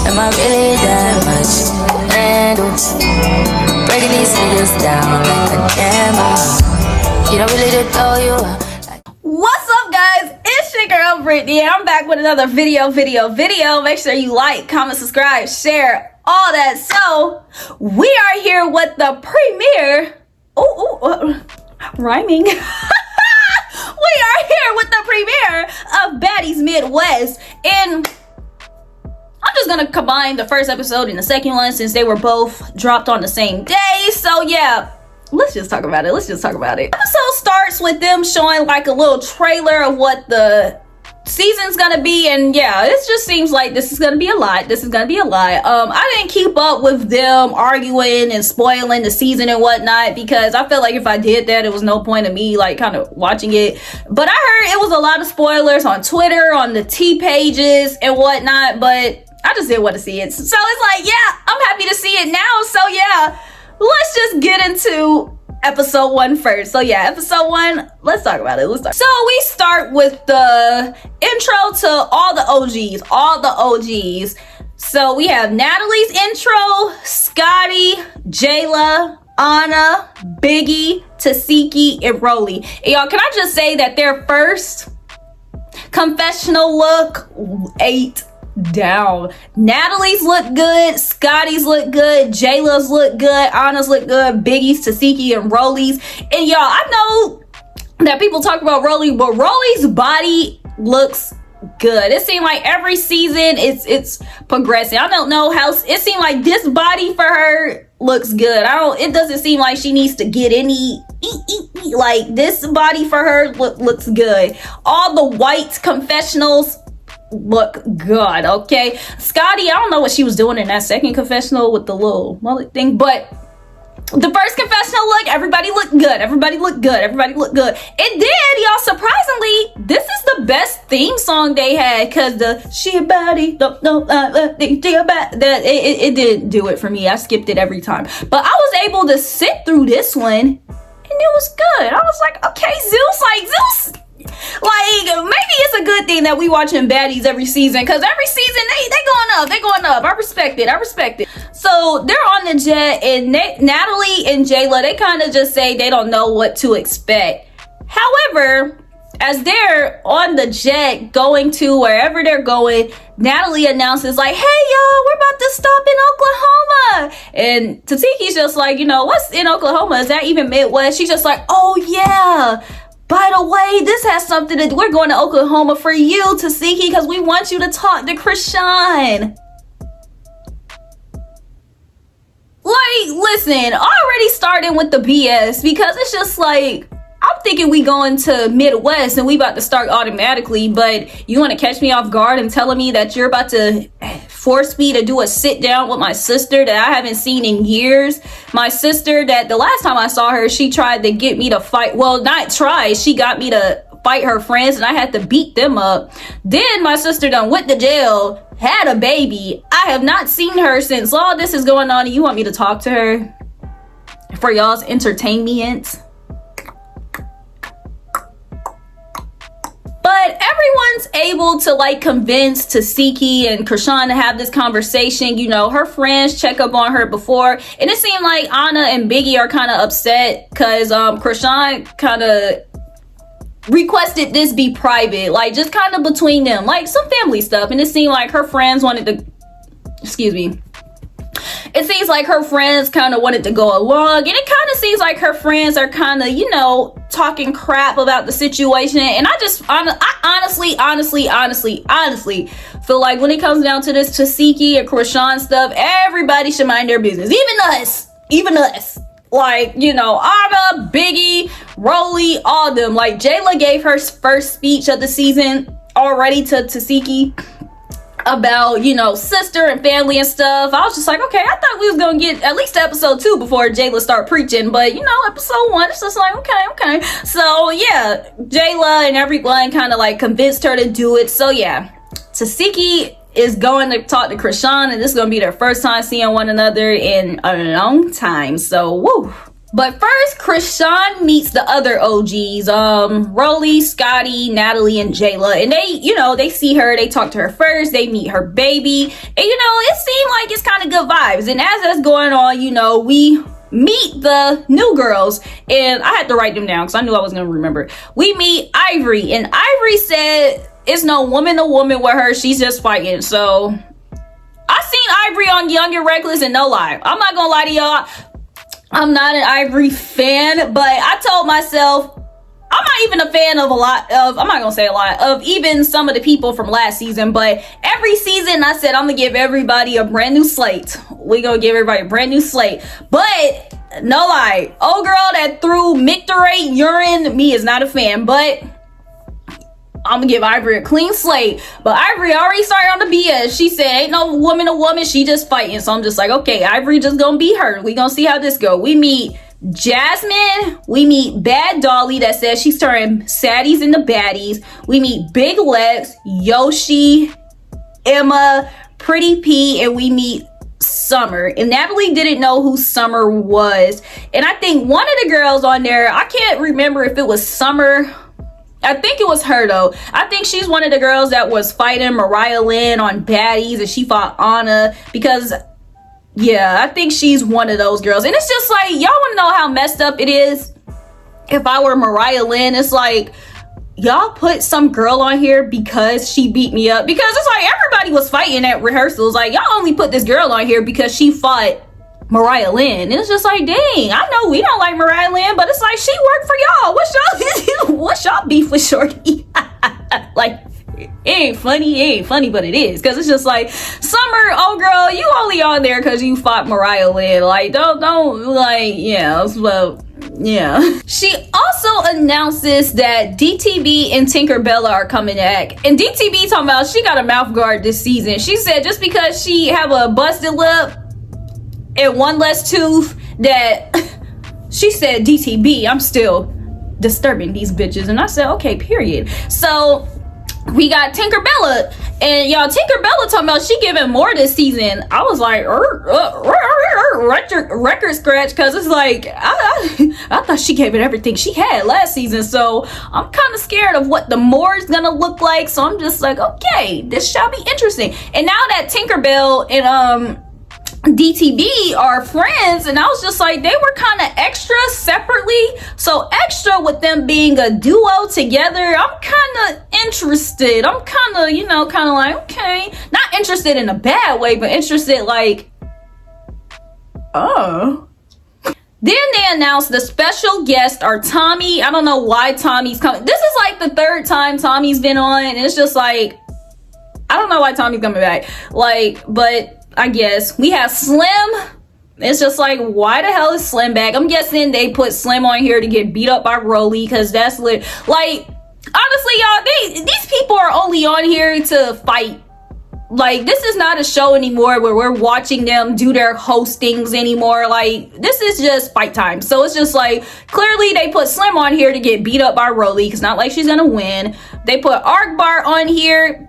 Am I really that much to handle? Breaking these niggas down like a camera. You don't really know you are. What's up, guys? It's your girl Brittany, and I'm back with another video. Make sure you like, comment, subscribe, share, all that. So we are here with the premiere. Rhyming. We are here with the premiere of Baddies Midwest, and I'm just gonna combine the first episode and the second one since they were both dropped on the same day. So yeah, let's just talk about it. Episode starts with them showing like a little trailer of what the season's gonna be, and yeah, it just seems like this is gonna be a lot. I didn't keep up with them arguing and spoiling the season and whatnot because I felt like if I did that, it was no point of me like kind of watching it. But I heard it was a lot of spoilers on Twitter, on the T pages and whatnot, but I just didn't want to see it. So it's like, yeah, I'm happy to see it now. So yeah, let's just get into episode 1 first. So yeah, episode 1, let's talk about it. So we start with the intro to all the OGs. So we have Natalie's intro, Scotty, Jayla, Anna, Biggie, Tasiki, and Rolly. And y'all, can I just say that their first confessional look ate down. Natalie's look good, Scotty's look good, Jayla's look good, Anna's look good, Biggie's, Tasiki, and Rolly's. And y'all, I know that people talk about Rolly, but Rolly's body looks good. It seemed like every season it's progressing. I don't know how it seemed like this body for her looks good. It doesn't seem like she needs to get any like this body for her looks good. All the white confessionals look good. Okay, Scotty, I don't know what she was doing in that second confessional with the little mullet thing, but the first confessional look, everybody looked good. And then y'all, surprisingly, this is the best theme song they had, because the she a baddie don't know it didn't do it for me. I skipped it every time, but I was able to sit through this one and it was good. I was like, okay, Zeus, maybe it's a good thing that we watching Baddies every season, because every season they going up. I respect it. So they're on the jet, and Natalie and Jayla, they kind of just say they don't know what to expect. However, as they're on the jet going to wherever they're going, Natalie announces like, hey y'all, we're about to stop in Oklahoma. And Tasiki's just like, what's in Oklahoma? Is that even Midwest? She's just like, oh yeah, by the way, this has something to do. We're going to Oklahoma for you, Tasiki, because we want you to talk to Krishan. Like, listen, already starting with the BS, because it's just like, I'm thinking we going to Midwest and we about to start automatically, but you want to catch me off guard and telling me that you're about to force me to do a sit down with my sister that I haven't seen in years. My sister that the last time I saw her, she tried to get me to fight. Well, not try. She got me to fight her friends and I had to beat them up. Then my sister done went to jail, had a baby. I have not seen her since all this is going on, and you want me to talk to her for y'all's entertainment? But everyone's able to like convince Tasiki and Krishan to have this conversation. Her friends check up on her before, and it seemed like Anna and Biggie are kind of upset because Krishan kind of requested this be private, like just kind of between them, like some family stuff. And it seemed like her friends wanted to, it seems like her friends kind of wanted to go along, and it kind of seems like her friends are kind of, talking crap about the situation. And I honestly feel like when it comes down to this Tasiki and Krishan stuff, everybody should mind their business, even us. Like, Anna, Biggie, Rolly, all of them. Like, Jayla gave her first speech of the season already to Tasiki about, sister and family and stuff. I was just like, okay, I thought we was gonna get at least episode 2 before Jayla start preaching, but episode 1, it's just like, okay. So yeah, Jayla and everyone kind of like convinced her to do it. So yeah, Tasiki is going to talk to Krishan, and this is gonna be their first time seeing one another in a long time. So woo, But first, Krishan meets the other OGs, Rolly, Scotty, Natalie, and Jayla. And they see her, they talk to her first, they meet her baby. And, it seemed like it's kind of good vibes. And as that's going on, we meet the new girls. And I had to write them down because I knew I was going to remember. We meet Ivory. And Ivory said it's no woman to woman with her. She's just fighting. So I seen Ivory on Young and Reckless, and no lie, I'm not going to lie to y'all. I'm not an Ivory fan, but I told myself I'm not even a fan of I'm not gonna say a lot of even some of the people from last season, but every season I said I'm gonna give everybody a brand new slate. We gonna give everybody a brand new slate. But no lie, old girl that threw Micturate urine, me is not a fan, but I'm gonna give Ivory a clean slate. But Ivory already started on the BS. She said ain't no woman a woman, she just fighting. So I'm just like, okay, Ivory just gonna be her. We gonna see how this go. We meet Jasmine. We meet Bad Dolly that says she's turning saddies into baddies. We meet Big Lex, Yoshi, Emma, Pretty P, and we meet Summer. And Natalie didn't know who Summer was. And I think one of the girls on there, I can't remember if it was Summer. I think it was her though. I think she's one of the girls that was fighting Mariah Lynn on Baddies, and she fought Anna because, yeah, I think she's one of those girls. And it's just like, y'all want to know how messed up it is? If I were Mariah Lynn, it's like, y'all put some girl on here because she beat me up. Because it's like everybody was fighting at rehearsals. Like, y'all only put this girl on here because she fought Mariah Lynn. And it's just like, dang, I know we don't like Mariah Lynn, but it's like she worked for y'all. What's y'all beef with Shorty? Like, it ain't funny, but it is. Because it's just like, Summer, oh girl, you only on there because you fought Mariah Lynn. Like, don't, like, yeah, well, yeah. She also announces that DTB and Tinkerbella are coming back. And DTB talking about she got a mouth guard this season. She said just because she have a busted lip and one less tooth, that she said, DTB, I'm still disturbing these bitches. And I said, okay, period. So we got Tinkerbella, and y'all, Tinkerbella talking about she giving more this season. I was like, record scratch, because it's like, I thought she gave it everything she had last season. So I'm kind of scared of what the more is gonna look like. So I'm just like, okay, this shall be interesting. And now that Tinkerbell and DTB are friends, and I was just like, they were kind of extra separately. So extra with them being a duo together, I'm kind of interested. I'm kind of, like, okay. Not interested in a bad way, but interested like, oh. Then they announced the special guests are Tommy. I don't know why Tommy's coming. This is like the third time Tommy's been on, and it's just like, I don't know why Tommy's coming back. Like, but I guess we have Slim. It's just like, why the hell is Slim back? I'm guessing they put Slim on here to get beat up by Rolly, because that's like, honestly, y'all, these people are only on here to fight. Like, this is not a show anymore where we're watching them do their hostings anymore. Like, this is just fight time. So it's just like, clearly they put Slim on here to get beat up by Rolly, because not like she's gonna win. They put Arkbar on here.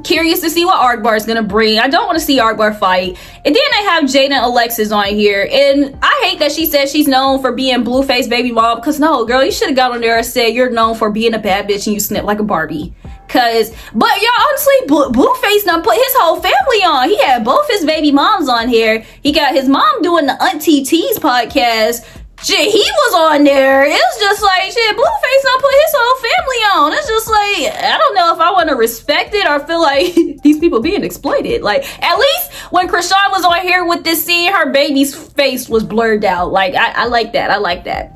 Curious to see what Arkbar is gonna bring. I don't want to see Arkbar fight. And then they have Jada and Alexis on here, and I hate that she said she's known for being Blueface baby mom, because no, girl, you should have got on there and said you're known for being a bad bitch and you snip like a Barbie. But y'all, honestly, Blueface done put his whole family on. He had both his baby moms on here. He got his mom doing the Auntie T's podcast. Shit, he was on there. It was just like, shit, Blueface done put his whole family on. It's just like, I don't know if I want to respect it or feel like these people being exploited. Like, at least when Krishan was on here with this scene, her baby's face was blurred out. Like, I like that. I like that.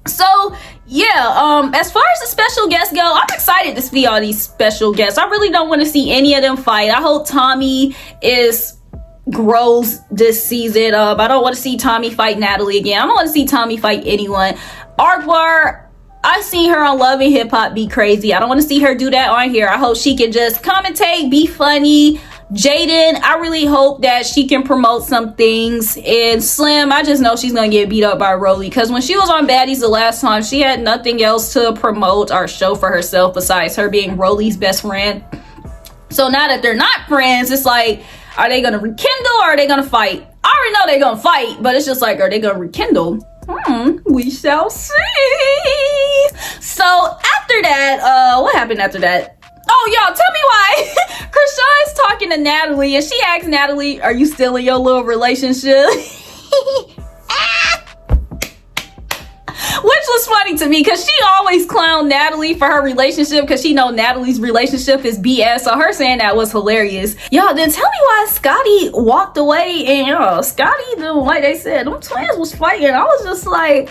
So, yeah, as far as the special guests go, I'm excited to see all these special guests. I really don't want to see any of them fight. I hope Tommy grows this season. I don't want to see Tommy fight Natalie again. I don't want to see Tommy fight anyone. Arkbar, I seen her on Love and Hip Hop be crazy. I don't want to see her do that on here. I hope she can just commentate, be funny. Jaden, I really hope that she can promote some things. And Slim, I just know she's gonna get beat up by Rolly, because when she was on Baddies the last time, she had nothing else to promote or show for herself besides her being Rolly's best friend. So now that they're not friends, it's like, are they gonna rekindle or are they gonna fight? I already know they're gonna fight, but it's just like, are they gonna rekindle? We shall see. So after that, what happened after that? Oh, y'all, tell me why Krishan's talking to Natalie, and she asks Natalie, are you still in your little relationship? Which was funny to me, because she always clowned Natalie for her relationship, because she know Natalie's relationship is BS. So her saying that was hilarious. Y'all, then tell me why Scotty walked away. And Scotty, like they said, them twins was fighting. I was just like,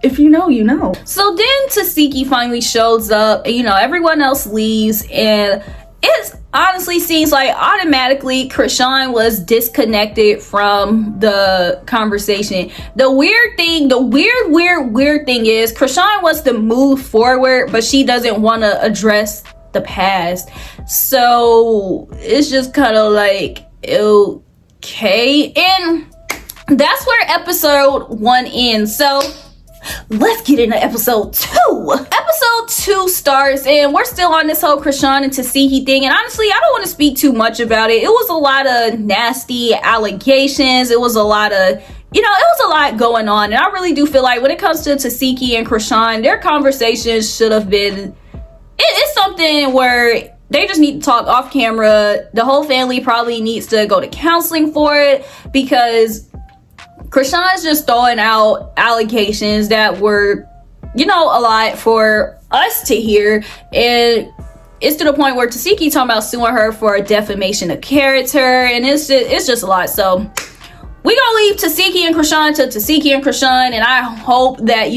if you know, you know. So then Tasiki finally shows up, and everyone else leaves, and it honestly seems like automatically Krishan was disconnected from the conversation. The weird thing is Krishan wants to move forward, but she doesn't want to address the past. So it's just kind of like, okay. And that's where episode 1 ends. So let's get into episode 2. Episode 2 starts, and we're still on this whole Krishan and Tasiki thing. And honestly, I don't want to speak too much about it. It was a lot of nasty allegations. It was a lot of, it was a lot going on. And I really do feel like when it comes to Tasiki and Krishan, their conversations should have been, it's something where they just need to talk off camera. The whole family probably needs to go to counseling for it, because Krishan's just throwing out allegations that were, a lot for us to hear. And it's to the point where Tasiki talking about suing her for a defamation of character. And it's just a lot. So we gonna leave Tasiki and Krishan to Tasiki and Krishan. And I hope that,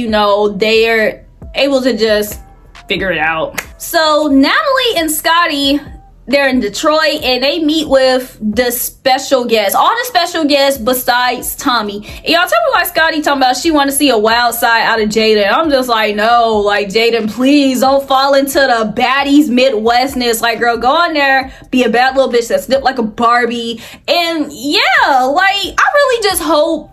they're able to just figure it out. So Natalie and Scotty, they're in Detroit, and they meet with the special guests, all the special guests besides Tommy. And y'all, tell me why Scotty talking about she want to see a wild side out of Jaden. I'm just like, no, like, Jaden, please don't fall into the baddies Midwestness. Like, girl, go on there, be a bad little bitch that slipped like a Barbie. And yeah, like, I really just hope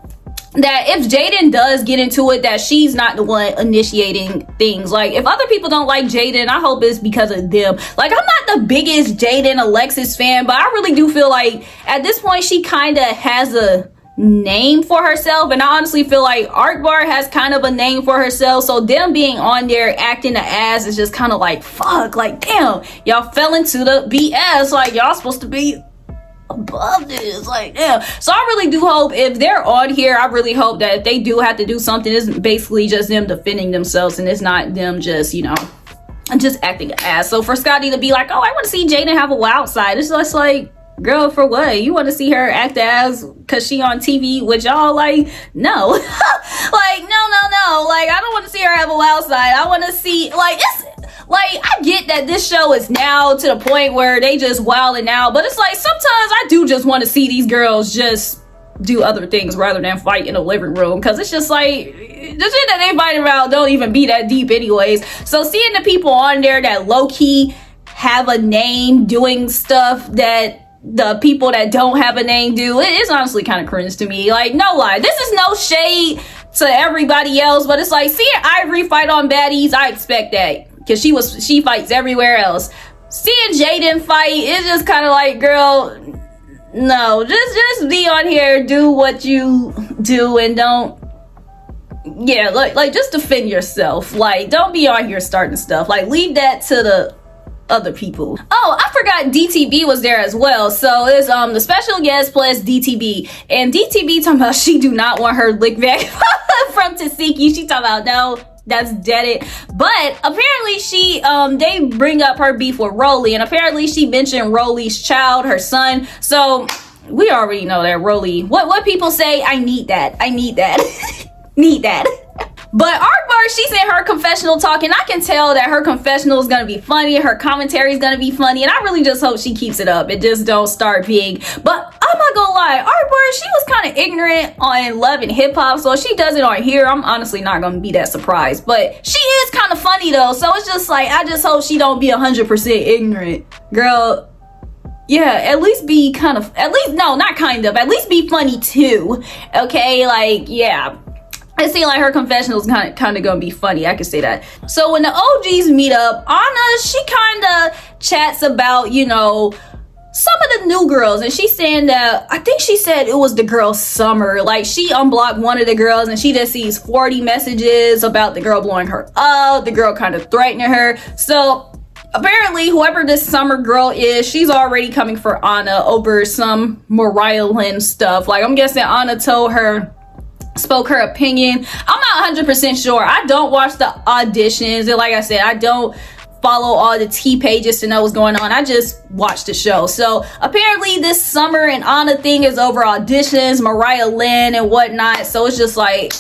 that if Jaden does get into it, that she's not the one initiating things. Like, if other people don't like Jaden, I hope it's because of them. Like, I'm not the biggest Jaden Alexis fan, but I really do feel like at this point she kind of has a name for herself, and I honestly feel like Art Bar has kind of a name for herself. So them being on there acting the ass is just kind of like, fuck, like, damn, y'all fell into the BS. Like, y'all supposed to be above this, like, yeah. So I really do hope, if they're on here, I really hope that if they do have to do something, it's basically just them defending themselves, and it's not them just just acting an ass. So for Scotty to be like, oh, I want to see Jaden have a wild side, it's just like, girl, for what? You want to see her act as because she on TV with y'all? Like, no. Like, no, like, I don't want to see her have a wild side. I want to see, like, it's like, I get that this show is now to the point where they just wilding out, but it's like, sometimes I do just want to see these girls just do other things rather than fight in a living room, because it's just like, the shit that they fighting about don't even be that deep anyways. So seeing the people on there that low-key have a name doing stuff that the people that don't have a name do, it's honestly kind of cringe to me. Like, no lie, this is no shade to everybody else, but it's like, seeing Ivory fight on Baddies, I expect that, because she fights everywhere else. Seeing Jaden fight, it's just kind of like, girl, no, just be on here, do what you do, and don't, yeah, like just defend yourself. Like, don't be on here starting stuff. Like, leave that to the other people. Oh, I forgot DTB was there as well. So it's the special guest plus DTB, and DTB talking about she do not want her lick back from Tasiki. She talking about, no, that's deaded. But apparently she they bring up her beef with Rolly, and apparently she mentioned Rolly's child, her son. So we already know that Rolly, what people say, I need that need that. But Arkbar, she's in her confessional talking. I can tell that her confessional is gonna be funny, her commentary is gonna be funny, and I really just hope she keeps it up. It just don't start being. But I'm not gonna lie, Arkbar, she was kind of ignorant on Love and Hip Hop, so if she does it on here, I'm honestly not gonna be that surprised. But she is kind of funny though, so it's just like, I just hope she don't be 100% ignorant, girl. Yeah, at least be kind of, at least, no, not kind of, at least be funny too. Okay, like, yeah. It seemed like her confessional is kind of gonna be funny. I can say that. So when the OGs meet up, Anna, she kind of chats about, some of the new girls, and she's saying that, I think she said it was the girl Summer. Like, she unblocked one of the girls and she just sees 40 messages about the girl blowing her up, the girl kind of threatening her. So apparently whoever this Summer girl is, she's already coming for Anna over some Mariah Lynn stuff. Like, I'm guessing Anna spoke her opinion. I'm not 100% sure. I don't watch the auditions, and like I said, I don't follow all the T pages to know what's going on. I just watch the show. So apparently this Summer and Anna thing is over auditions, Mariah Lynn and whatnot. So it's just like,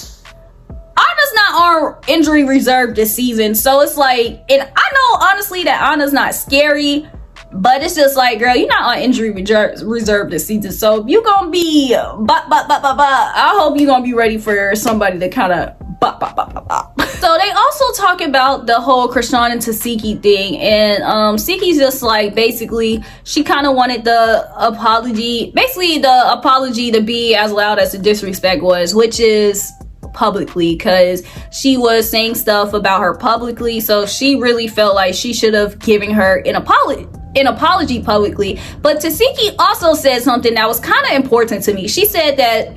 Anna's not on injury reserve this season. So it's like, and I know honestly that Anna's not scary, but it's just like, girl, you're not on injury reserve this season. So if you gonna be I hope you're gonna be ready for somebody to kind of So they also talk about the whole Krishan and Tasiki thing, and Siki's just like, basically she kind of wanted the apology to be as loud as the disrespect was, which is publicly, because she was saying stuff about her publicly. So she really felt like she should have given her an apology publicly. But Tasiki also said something that was kind of important to me. She said that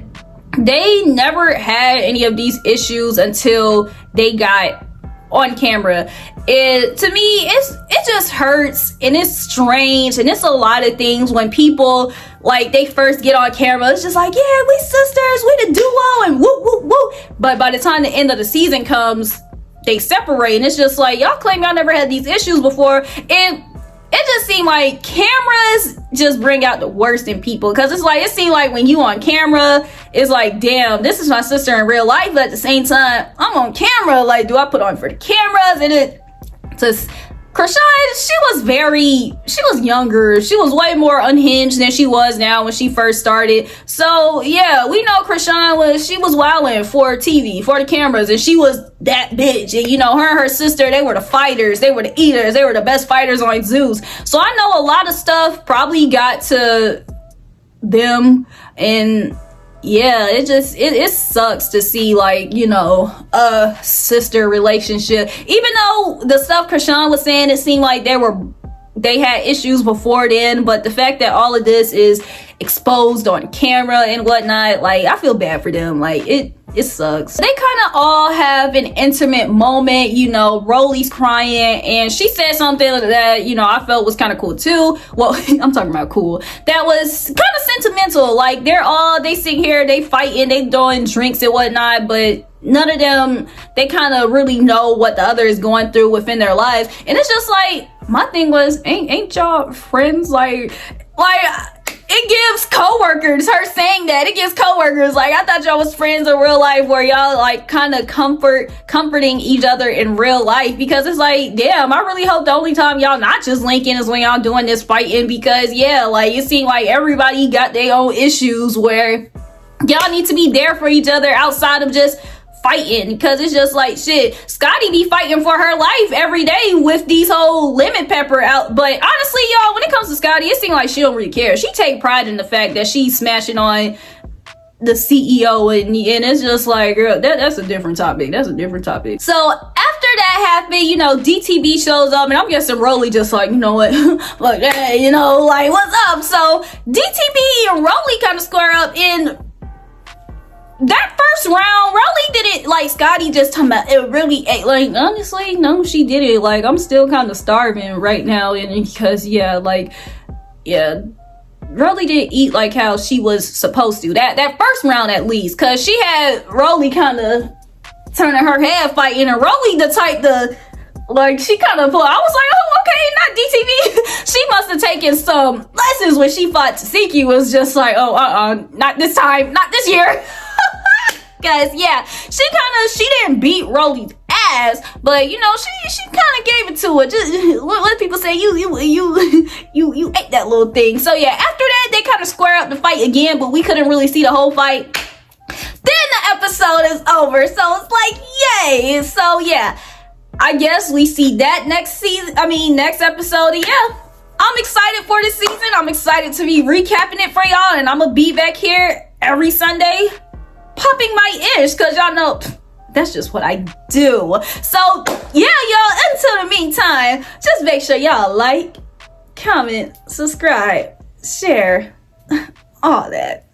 they never had any of these issues until they got on camera. To me, it just hurts, and it's strange, and it's a lot of things when people, like, they first get on camera, it's just like, yeah, we sisters, we the duo, and woo woo woo. But by the time the end of the season comes, they separate, and it's just like, y'all claim y'all never had these issues before. And it just seemed like cameras just bring out the worst in people, because it's like, it seemed like when you on camera, it's like, damn, this is my sister in real life, but at the same time, I'm on camera, like, do I put on for the cameras? And it just, Krishan, she was younger, she was way more unhinged than she was now when she first started. So yeah, we know Krishan was wilding for TV, for the cameras, and she was that bitch. And you know, her and her sister, they were the fighters, they were the eaters, they were the best fighters on Zeus. So I know a lot of stuff probably got to them, and yeah, it sucks to see, like, you know, a sister relationship. Even though the stuff Krishan was saying, it seemed like they had issues before then, but the fact that all of this is exposed on camera and whatnot, like, I feel bad for them. Like, it sucks. They kind of all have an intimate moment. You know, Rolly's crying, and she said something that, you know, I felt was kind of cool too. Well, I'm talking about cool. That was kind of sentimental. Like, they sit here, they fighting, they doing drinks and whatnot, but none of them, they kind of really know what the other is going through within their lives. And it's just like, my thing was, ain't y'all friends? Like it gives coworkers, her saying that, it gives coworkers, like, I thought y'all was friends in real life, where y'all like kind of comforting each other in real life. Because it's like, damn, I really hope the only time y'all not just linking is when y'all doing this fighting, because yeah, like, it seemed like everybody got their own issues where y'all need to be there for each other outside of just fighting. Because it's just like, shit, Scotty be fighting for her life every day with these whole lemon pepper out. But honestly, y'all, when it comes to Scotty, it seems like she don't really care. She take pride in the fact that she's smashing on the CEO, and it's just like, girl, that's a different topic. That's a different topic. So after that happened, you know, DTB shows up, and I'm guessing Rolly just like, you know what, like, hey, you know, like, what's up? So DTB and Rolly kind of square up. In that first round, Rolly did it like Scotty just talking about, it really ate. Like, honestly, no, she did it. Like, I'm still kind of starving right now, and because Rolly didn't eat like how she was supposed to. That first round at least, because she had Rolly kind of turning her head fighting, and Rolly the type to, like, she kind of pulled. I was like, oh, okay, not DTV. She must have taken some lessons when she fought Tasiki. Was just like, oh, not this time, not this year. Guys, yeah, she didn't beat Rolly's ass, but you know, she kind of gave it to her. Just what people say, you ate that little thing. So yeah, after that they kind of square up the fight again, but we couldn't really see the whole fight. Then the episode is over, so it's like, yay. So yeah, I guess we see that next episode. Yeah, I'm excited for this season. I'm excited to be recapping it for y'all, and I'm gonna be back here every Sunday popping my ish, because y'all know that's just what I do. So yeah, y'all, until the meantime, just make sure y'all like, comment, subscribe, share, all that.